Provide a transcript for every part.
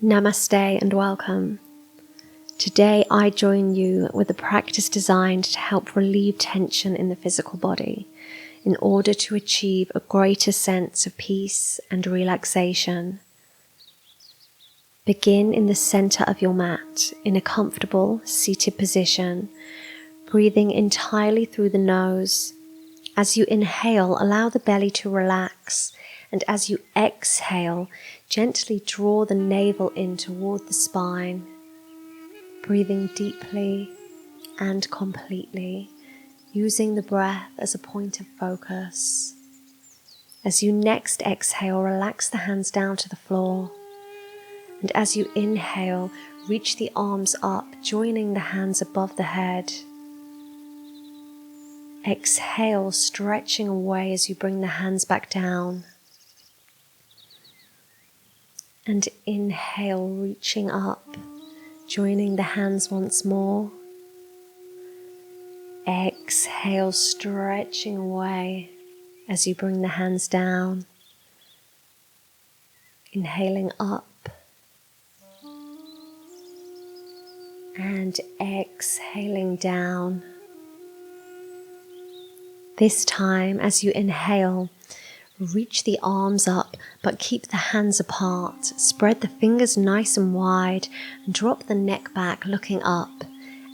Namaste and welcome. Today I join you with a practice designed to help relieve tension in the physical body in order to achieve a greater sense of peace and relaxation. Begin in the center of your mat in a comfortable seated position, breathing entirely through the nose. As you inhale, allow the belly to relax, and as you exhale, gently draw the navel in toward the spine, breathing deeply and completely, using the breath as a point of focus. As you next exhale, relax the hands down to the floor, and as you inhale, reach the arms up, joining the hands above the head. Exhale, stretching away as you bring the hands back down. And inhale, reaching up, joining the hands once more. Exhale, stretching away as you bring the hands down. Inhaling up. And exhaling down. This time, as you inhale, reach the arms up, but keep the hands apart. Spread the fingers nice and wide and drop the neck back, looking up.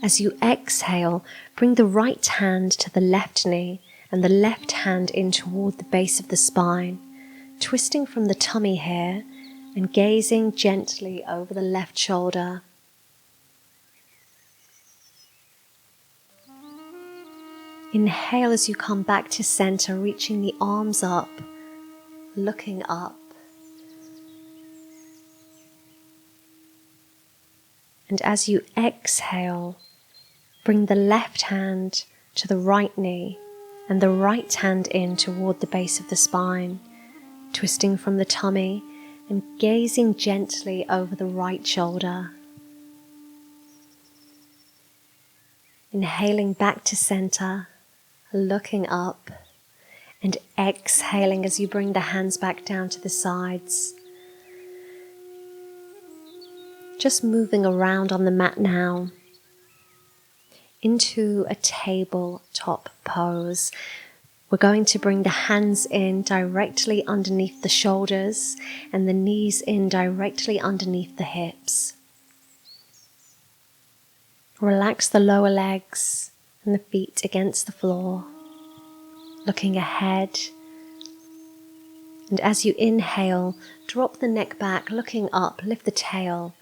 As you exhale, bring the right hand to the left knee and the left hand in toward the base of the spine, twisting from the tummy here and gazing gently over the left shoulder. Inhale as you come back to center, reaching the arms up, looking up. And as you exhale, bring the left hand to the right knee and the right hand in toward the base of the spine, twisting from the tummy and gazing gently over the right shoulder. Inhaling back to center, looking up, and exhaling as you bring the hands back down to the sides. Just moving around on the mat now into a tabletop pose. We're going to bring the hands in directly underneath the shoulders and the knees in directly underneath the hips. Relax the lower legs and the feet against the floor, looking ahead. And as you inhale, drop the neck back, looking up, lift the tail.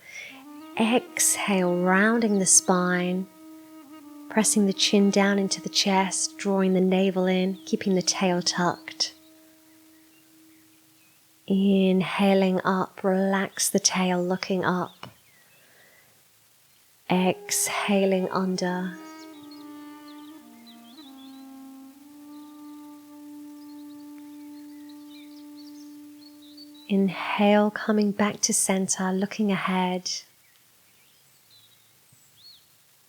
Exhale, rounding the spine, pressing the chin down into the chest, drawing the navel in, keeping the tail tucked. Inhaling up, relax the tail, looking up. Exhaling under. Inhale, coming back to center, looking ahead.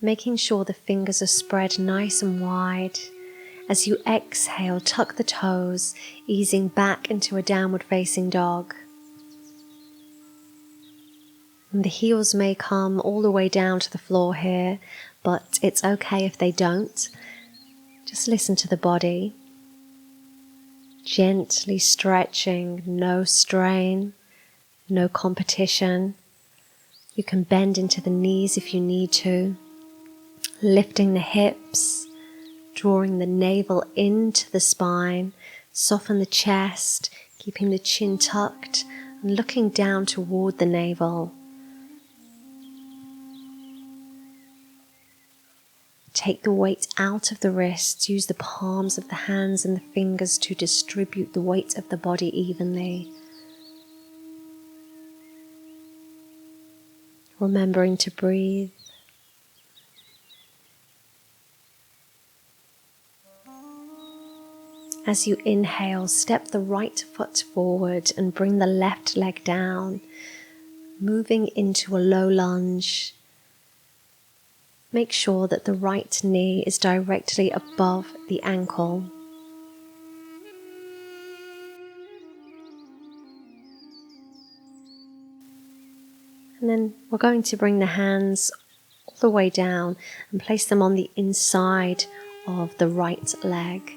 Making sure the fingers are spread nice and wide. As you exhale, tuck the toes, easing back into a downward facing dog. And the heels may come all the way down to the floor here, but it's okay if they don't. Just listen to the body. Gently stretching, no strain, no competition. You can bend into the knees if you need to. Lifting the hips, drawing the navel into the spine, soften the chest, keeping the chin tucked and looking down toward the navel. Take the weight out of the wrists, use the palms of the hands and the fingers to distribute the weight of the body evenly. Remembering to breathe. As you inhale, step the right foot forward and bring the left leg down, moving into a low lunge. Make sure that the right knee is directly above the ankle. And then we're going to bring the hands all the way down and place them on the inside of the right leg.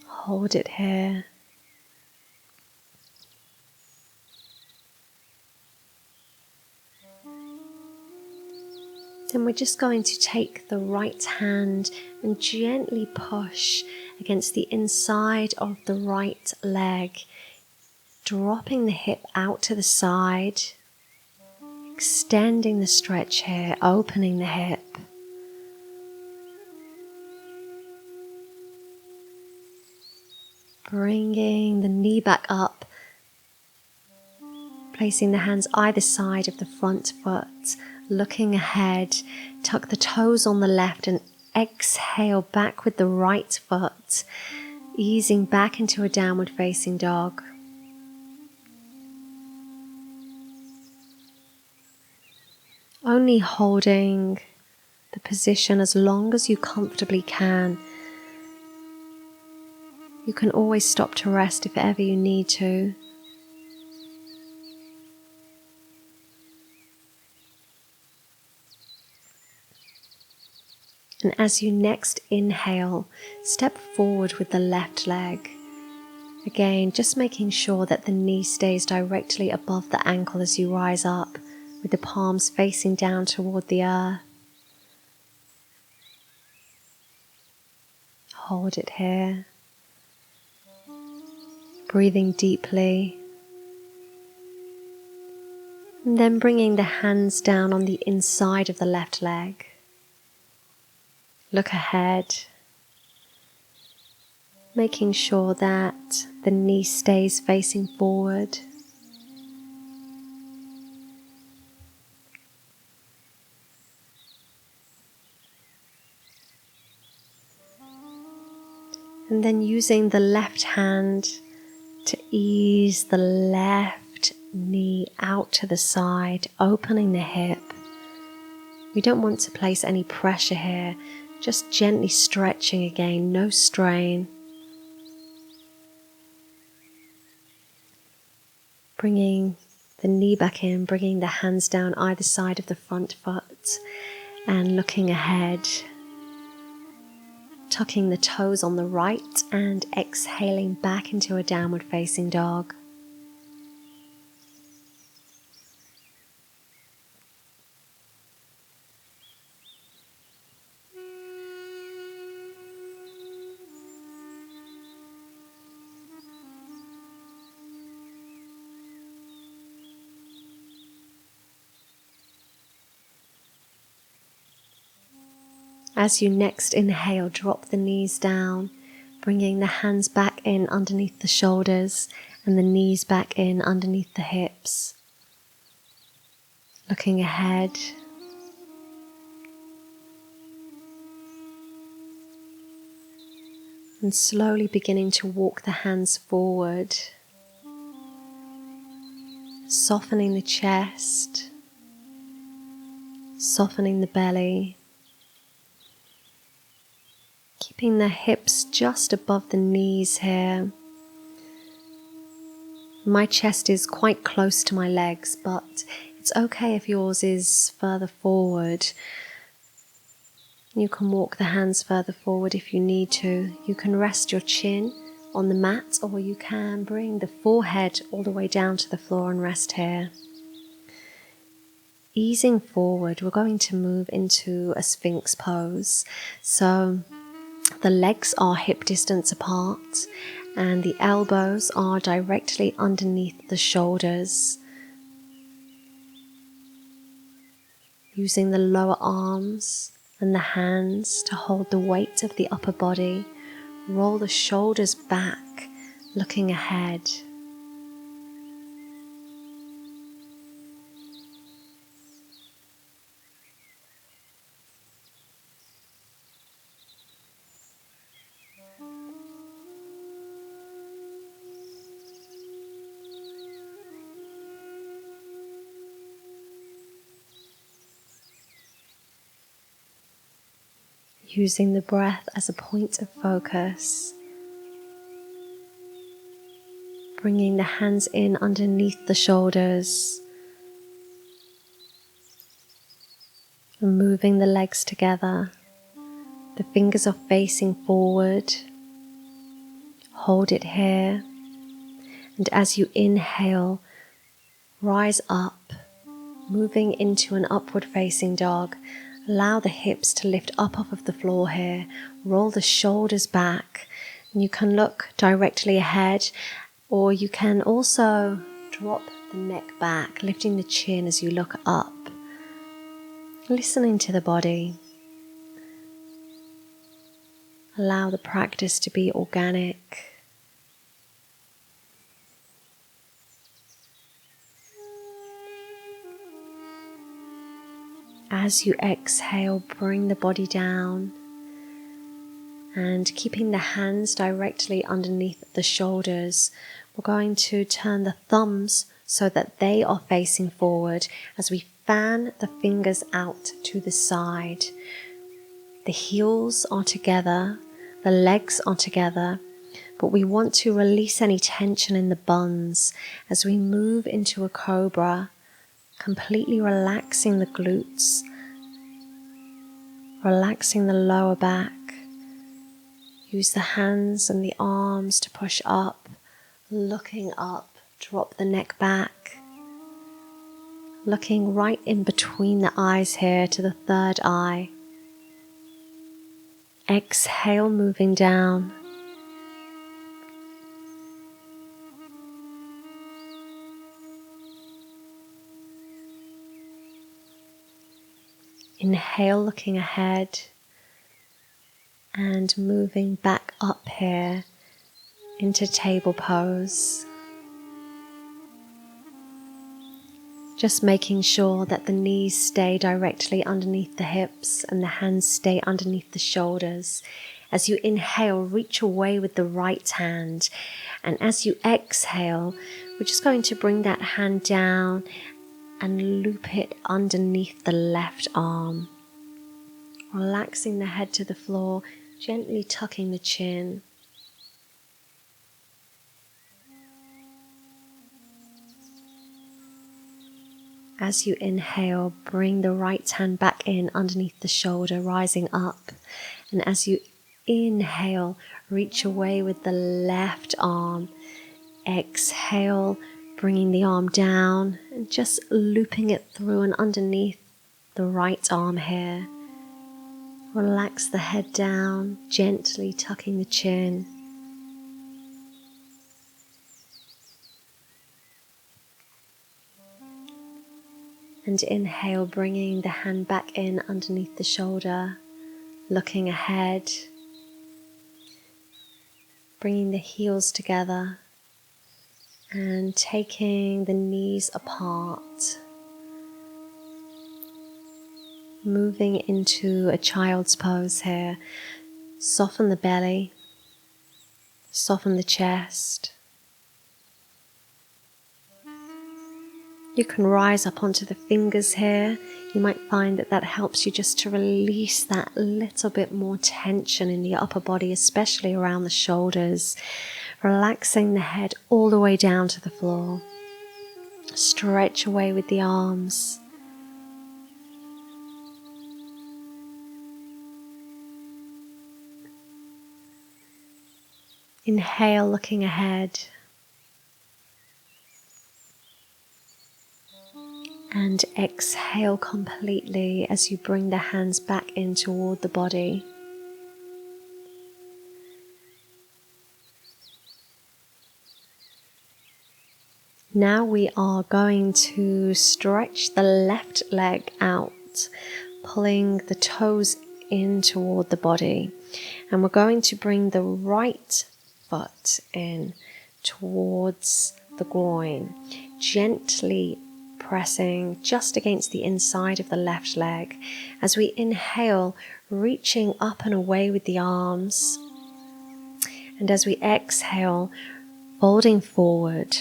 Hold it here. Then we're just going to take the right hand and gently push against the inside of the right leg, dropping the hip out to the side, extending the stretch here, opening the hip. Bringing the knee back up, placing the hands either side of the front foot, looking ahead, tuck the toes on the left and exhale back with the right foot, easing back into a downward facing dog. Only holding the position as long as you comfortably can. You can always stop to rest if ever you need to. And as you next inhale, step forward with the left leg. Again, just making sure that the knee stays directly above the ankle as you rise up, with the palms facing down toward the earth. Hold it here. Breathing deeply. And then bringing the hands down on the inside of the left leg. Look ahead, making sure that the knee stays facing forward. And then using the left hand to ease the left knee out to the side, opening the hip. We don't want to place any pressure here. Just gently stretching again, no strain. Bringing the knee back in, bringing the hands down either side of the front foot and looking ahead. Tucking the toes on the right and exhaling back into a downward facing dog. As you next inhale, drop the knees down, bringing the hands back in underneath the shoulders and the knees back in underneath the hips. Looking ahead. And slowly beginning to walk the hands forward, softening the chest, softening the belly. Keeping the hips just above the knees here. My chest is quite close to my legs, but it's okay if yours is further forward. You can walk the hands further forward if you need to. You can rest your chin on the mat, or you can bring the forehead all the way down to the floor and rest here. Easing forward, we're going to move into a Sphinx pose. So the legs are hip distance apart and the elbows are directly underneath the shoulders. Using the lower arms and the hands to hold the weight of the upper body, roll the shoulders back, looking ahead. Using the breath as a point of focus, Bringing the hands in underneath the shoulders. And moving the legs together. The fingers are facing forward. Hold it here. And as you inhale, rise up, moving into an upward facing dog. Allow the hips to lift up off of the floor here. Roll the shoulders back. And you can look directly ahead, or you can also drop the neck back, lifting the chin as you look up. Listening to the body. Allow the practice to be organic. As you exhale, bring the body down and keeping the hands directly underneath the shoulders, we're going to turn the thumbs so that they are facing forward as we fan the fingers out to the side. The heels are together, the legs are together, but we want to release any tension in the buns as we move into a cobra, completely relaxing the glutes, relaxing the lower back. Use the hands and the arms to push up, looking up, drop the neck back, looking right in between the eyes here to the third eye. Exhale, moving down. Inhale, looking ahead and moving back up here into table pose. Just making sure that the knees stay directly underneath the hips and the hands stay underneath the shoulders. As you inhale, reach away with the right hand, and as you exhale, we're just going to bring that hand down and loop it underneath the left arm. Relaxing the head to the floor, gently tucking the chin. As you inhale, bring the right hand back in underneath the shoulder, rising up. And as you inhale, reach away with the left arm. Exhale, bringing the arm down and just looping it through and underneath the right arm here. Relax the head down, gently tucking the chin. And inhale, bringing the hand back in underneath the shoulder, looking ahead, bringing the heels together and taking the knees apart, moving into a child's pose here. Soften the belly, soften the chest. You can rise up onto the fingers here. You might find that that helps you just to release that little bit more tension in the upper body, especially around the shoulders. Relaxing the head all the way down to the floor. Stretch away with the arms. Inhale, looking ahead. And exhale completely as you bring the hands back in toward the body. Now we are going to stretch the left leg out, pulling the toes in toward the body. And we're going to bring the right foot in towards the groin, gently pressing just against the inside of the left leg. As we inhale, reaching up and away with the arms. And as we exhale, folding forward,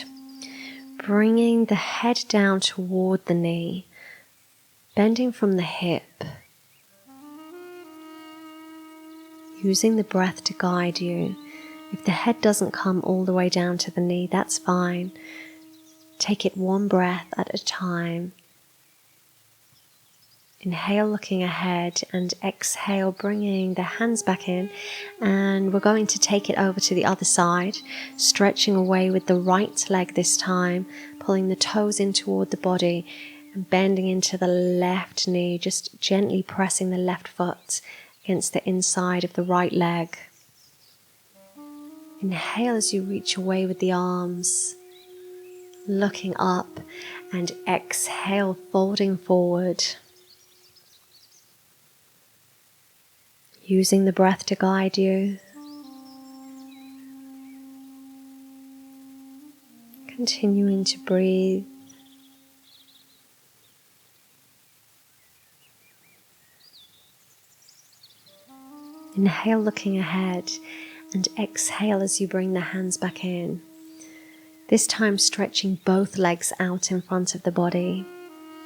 bringing the head down toward the knee, bending from the hip, using the breath to guide you. If the head doesn't come all the way down to the knee, that's fine. Take it one breath at a time. Inhale, looking ahead, and exhale, bringing the hands back in. And we're going to take it over to the other side, stretching away with the right leg this time, pulling the toes in toward the body and bending into the left knee, just gently pressing the left foot against the inside of the right leg. Inhale as you reach away with the arms, looking up, and exhale, folding forward. Using the breath to guide you. Continuing to breathe. Inhale, looking ahead, and exhale as you bring the hands back in. This time stretching both legs out in front of the body.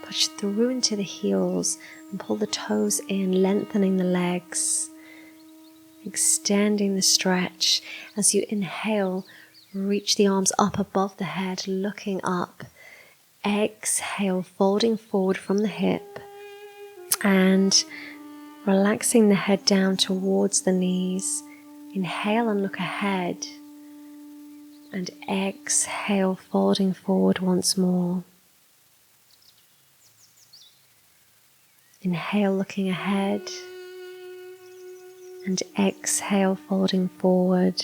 Push through into the heels and pull the toes in, lengthening the legs. Extending the stretch. As you inhale, reach the arms up above the head, looking up. Exhale, folding forward from the hip and relaxing the head down towards the knees. Inhale and look ahead. And exhale, folding forward once more. Inhale, looking ahead. And exhale, folding forward.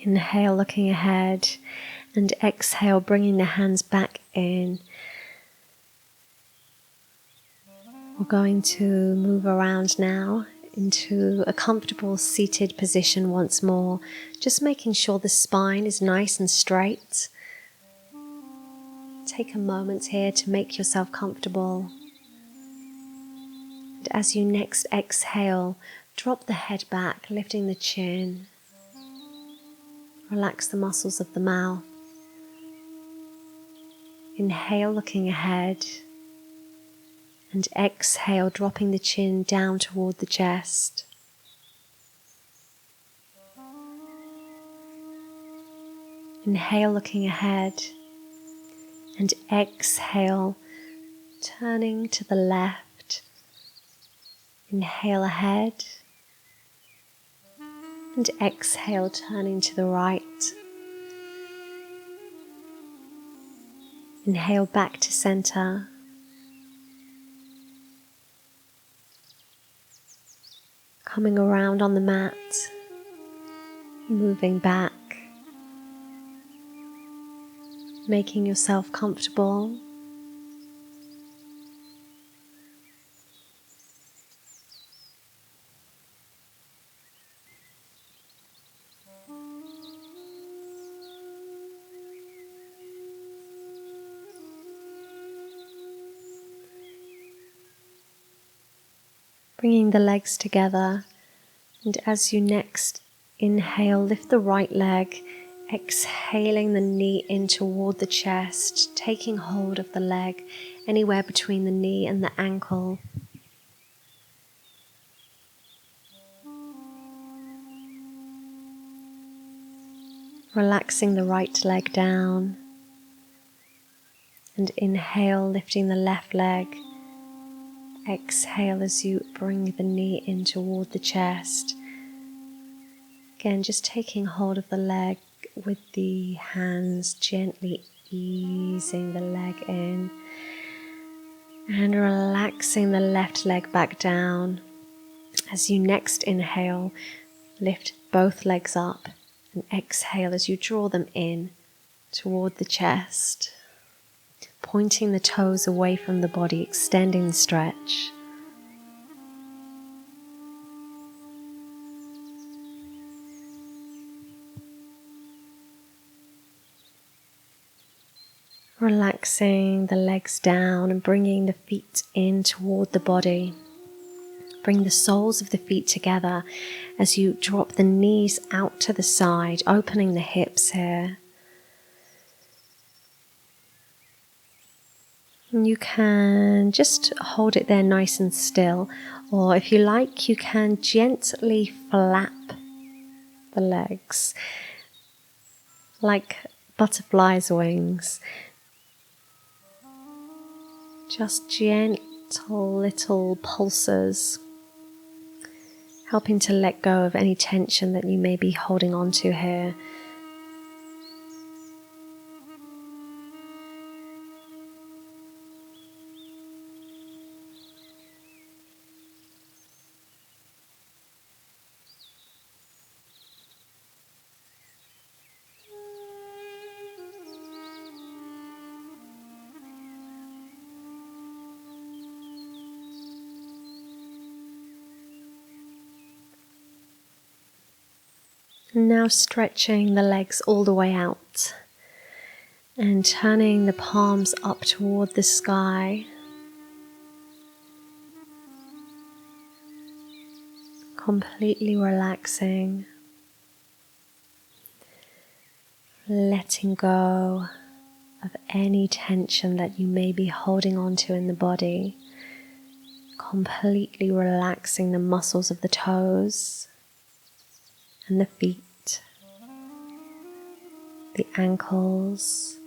Inhale, looking ahead, and exhale, bringing the hands back in. We're going to move around now into a comfortable seated position once more, just making sure the spine is nice and straight. Take a moment here to make yourself comfortable. And as you next exhale, drop the head back, lifting the chin. Relax the muscles of the mouth. Inhale, looking ahead. And exhale, dropping the chin down toward the chest. Inhale, looking ahead. And exhale, turning to the left. Inhale ahead. And exhale, turning to the right. Inhale back to center. Coming around on the mat, moving back, making yourself comfortable. Bringing the legs together, and as you next inhale, lift the right leg, exhaling the knee in toward the chest, taking hold of the leg anywhere between the knee and the ankle. Relaxing the right leg down, and inhale, lifting the left leg. Exhale as you bring the knee in toward the chest. Again, just taking hold of the leg with the hands, gently easing the leg in. And relaxing the left leg back down. As you next inhale, lift both legs up. And exhale as you draw them in toward the chest. Pointing the toes away from the body, extending the stretch. Relaxing the legs down and bringing the feet in toward the body. Bring the soles of the feet together as you drop the knees out to the side, opening the hips here. And you can just hold it there nice and still, or if you like, you can gently flap the legs like butterflies' wings. Just gentle little pulses, helping to let go of any tension that you may be holding on to here. Now stretching the legs all the way out and turning the palms up toward the sky. Completely relaxing, letting go of any tension that you may be holding on to in the body. Completely relaxing the muscles of the toes and the feet, the ankles,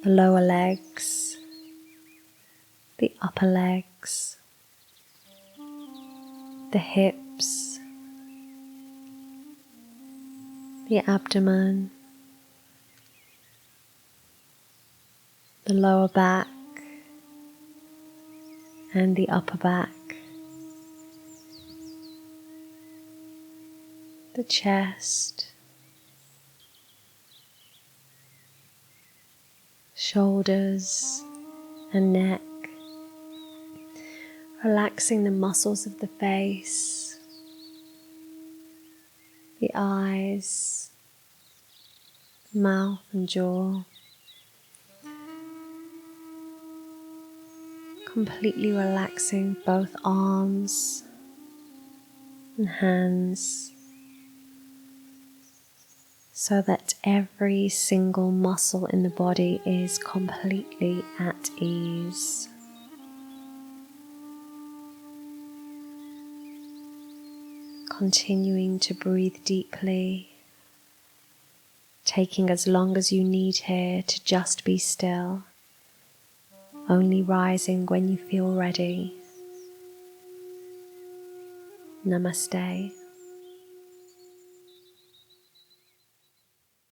the lower legs, the upper legs, the hips, the abdomen, the lower back and the upper back, the chest, shoulders and neck, relaxing the muscles of the face, the eyes, mouth and jaw. Completely relaxing both arms and hands so that every single muscle in the body is completely at ease. Continuing to breathe deeply, taking as long as you need here to just be still, only rising when you feel ready. Namaste.